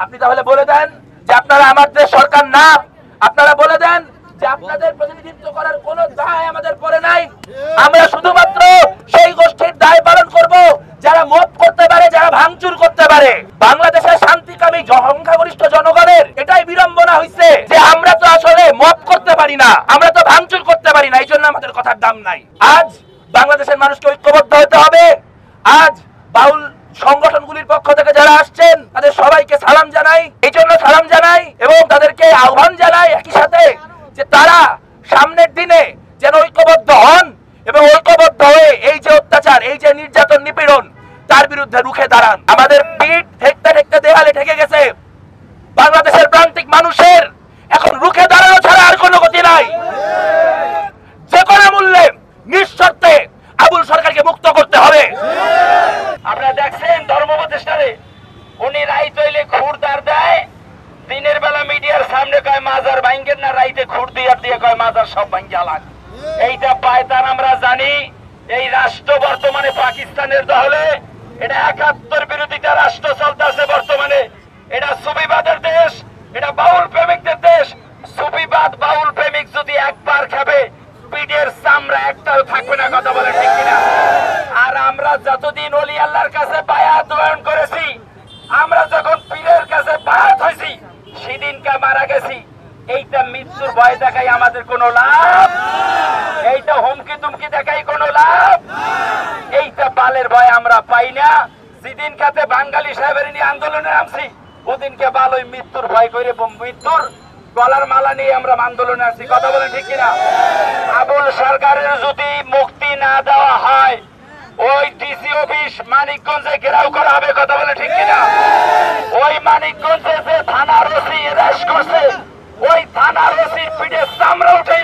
আপনি তাহলে বলে দেন যে আপনারা আমাদের সরকার না, আপনারা বলে দেন যে আপনাদের প্রতিনিধিত্ব করার কোনো দায় আমাদের পরে নাই। আমরা শুধুমাত্র সেই গোষ্ঠীর দায় পালন করব যারা মত করতে পারে, যারা ভাঙচুর করতে পারে। বাংলাদেশের শান্তিকামী সংখ্যাগরিষ্ঠ জনগণের এটাই বিড়ম্বনা হইছে যে আমরা তো আসলে মত করতে পারি না, আমরা তো ভাঙচুর করতে পারি না, এই জন্য আমাদের কথার দাম নাই। আজ বাংলাদেশের মানুষকে ঐক্যবদ্ধ হতে হবে। আজ বাউল সংগঠনগুলির পক্ষ থেকে যারা আসছেন তাদের সবাইকে সালাম জানাই, এই জন্য সালাম জানাই এবং তাদেরকে আহ্বান জানাই একই সাথে যে তারা সামনের দিনে যেন ঐক্যবদ্ধ হন এবং ঐক্যবদ্ধ হয়ে এই যে অত্যাচার, এই যে নির্যাতন, নিপীড়ন, তার বিরুদ্ধে রুখে দাঁড়ান। আমাদের পিঠ ঠেকতে ঠেকতে দেয়ালে ঠেকে গেছে। বাংলাদেশের প্রান্তিক মানুষের এখন রুখে দাঁড়ানো ছাড়া আর কোনো গতি নাই। যে কোনো মূল্যে নিঃশর্তে আবুল সরকারকে মুক্ত করতে হবে। আপনারা দেখছেন ধর্ম প্রতিষ্ঠানে উনি রাইত হইলে খুরদার দেয়, দিনের বেলা মিডিয়ার সামনে কয় মাজার ভাঙ্গেন না, রাইতে খুর দিয়ে কয় মাজার সব ভাঙ্গা লাগ। এইটা পায়তান আমরা জানি। এই রাষ্ট্র বর্তমানে পাকিস্তানের দখলে, এটা ৭১ বিরোধিতা রাষ্ট্র চলতেছে বর্তমানে। এটা সুফিবাদের দেশ, এটা বাউল প্রেমিকদের দেশ। সুফিবাদ বাউল প্রেমিক যদি একবার খাবে পিঠের চামড়া একটাও থাকবে না, কথা বলে ঠিক কিনা? আর আমরা যতদিন ওলি আল্লাহর কাছে বায়াত গ্রহণ করেছি, আমরা যখন পীরের কাছে বায়াত হয়েছি, সেদিনকে মারা গেছি। এইটা মৃত্যুর ভয় দেখাই আমাদের কোনো লাভ, এইটা হুমকি তুমকি দেখাই কোনো লাভ, এইটা বালের ভয় আমরা পাই না। যেদিন কাতে বাঙালি সাহেবের নিয়ে আন্দোলনে নামছি, ওদিনকে বাল ওই মৃত্যুর ভয় করে মৃত্যুর গলার মালা নিয়ে আমরা আন্দোলনে আসছি, কথা বলে ঠিক কিনা? আবুল সরকারের যদি মুক্তি না দেওয়া হয়, ওই ডিসি অফিস মানিকগঞ্জে ঘেরাও করা হবে, কথা বলে ঠিক কিনা? ওই মানিকগঞ্জে যে থানার ওসি এরেস্ট করছে, ওই থানার ওসির পিঠে চামড়া উঠে